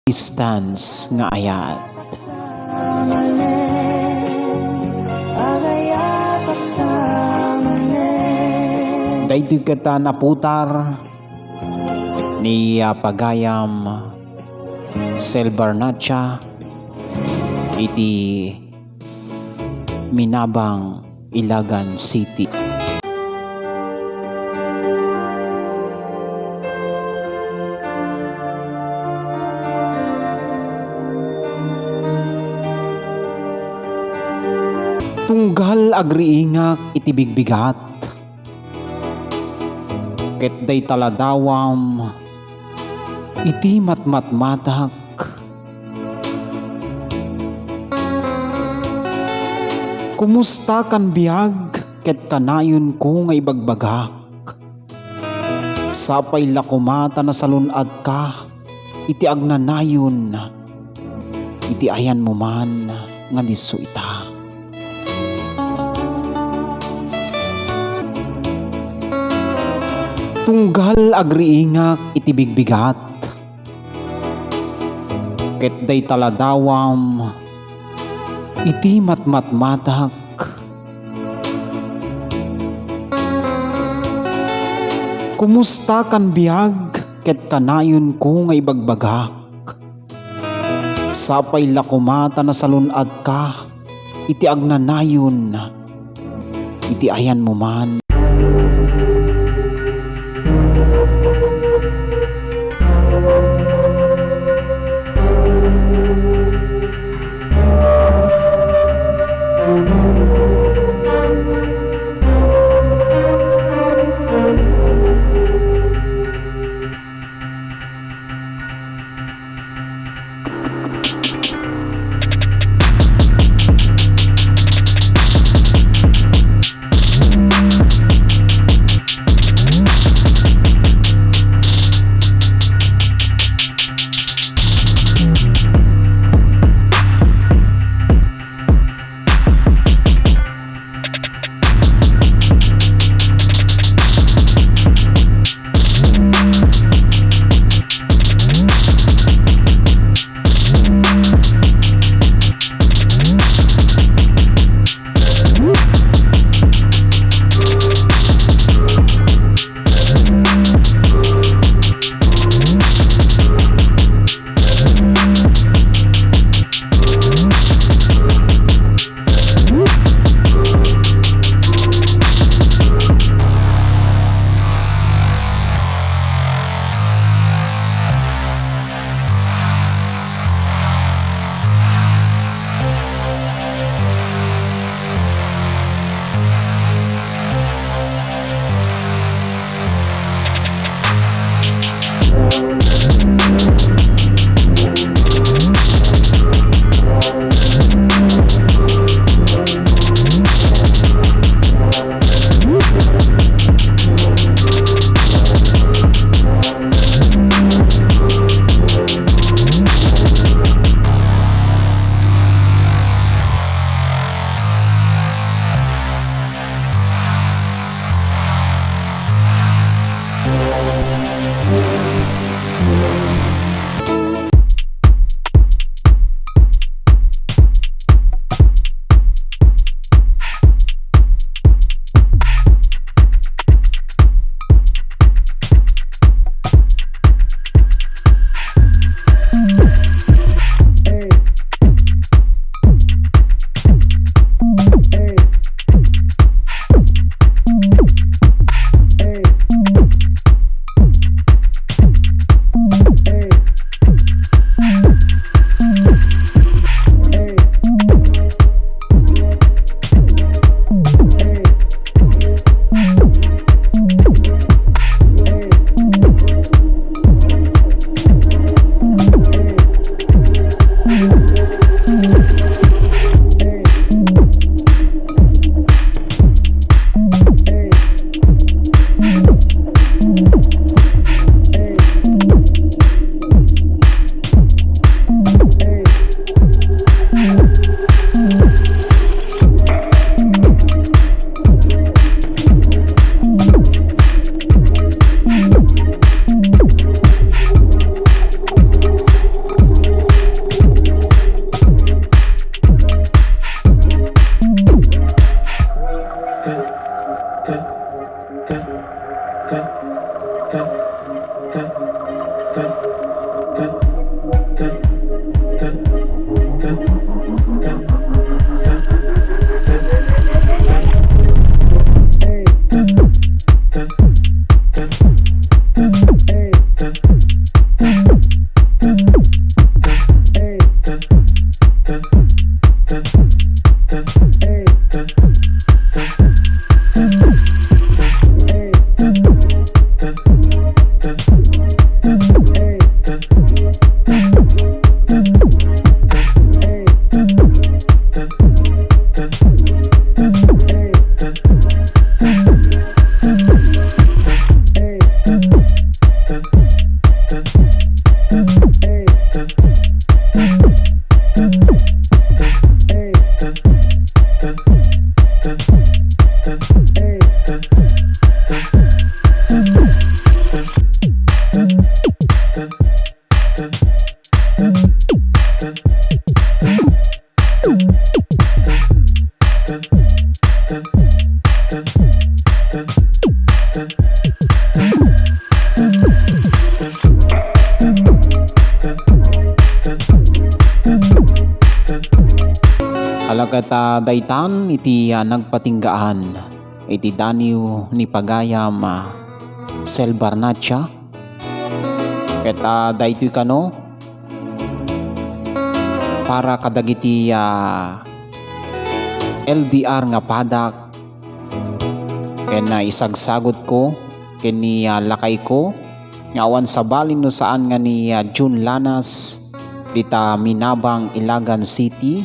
Distance nga ayat. Daytoy kata naputar ni pagayam Selbarnacha iti Minabang, Ilagan City. Tunggal agriingak iti bigbigat, ket day taladawam iti matmatmatak. Kumusta kan biag ket kanayon ko nga ibagbagak, sapay lakumata na salunad ka iti agnanayon, iti ayan mo man nga diso ita. Tunggal agriingak iti bigbigat, ket day taladawam iti matmatmatak. Kumusta kan biag ket kanayon ko nga ibagbagak, sapay lakumata na salunad ka iti agnanayon, iti ayan mo man. Alagata daytan iti nagpatinggaan iti daniw ni pagayam Sel Barnacha ket daytoy kano para kadagiti LDR nga padak ken isagsagot ko ken ni lakay ko nga awan sa balin no saan nga ni June Lanas dita Minabang, Ilagan City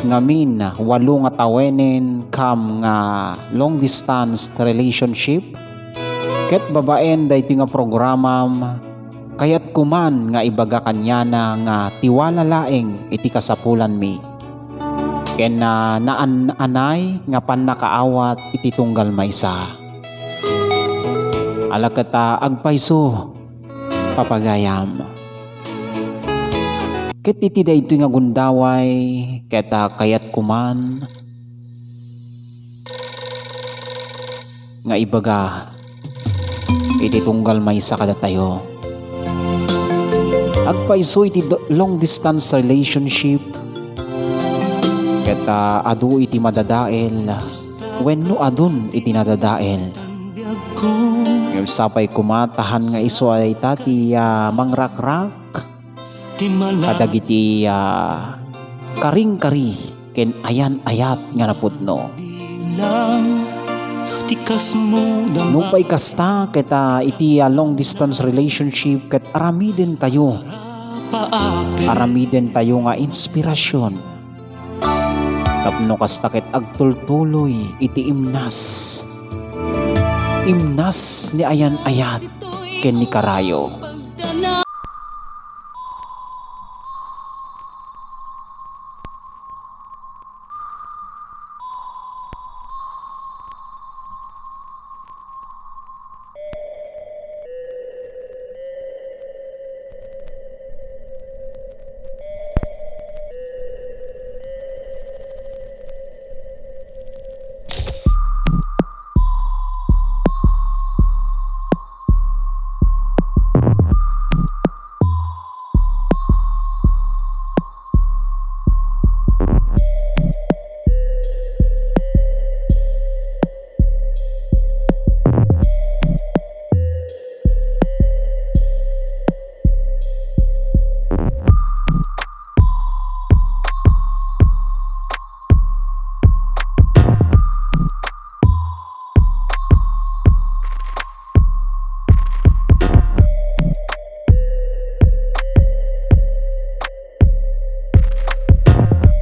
ngamin 8 nga tawenen kam nga long distance relationship ket babaen daytoy nga programam kayat kuman nga ibaga kanyana nga tiwala laeng iti kasapulan mi ken naan-anay nga pannakaawat iti tunggal maysa alakata agpayso papagayam ket iti daytoy nga gundaway ket kayat kuman nga ibaga iti tunggal maysa kada tayo agpayso iti long distance relationship ket adu iti madadael wenno adun iti nadadael yung sapay kumatahan nga iso ay tati mangrakrak kadagiti karing-kari ken ayan-ayat nga napudno nupay kasta ket iti long distance relationship ket aramiden tayo nga inspirasyon tapno kasta ket agtultuloy iti imnas ni ayan-ayat ken ni karayo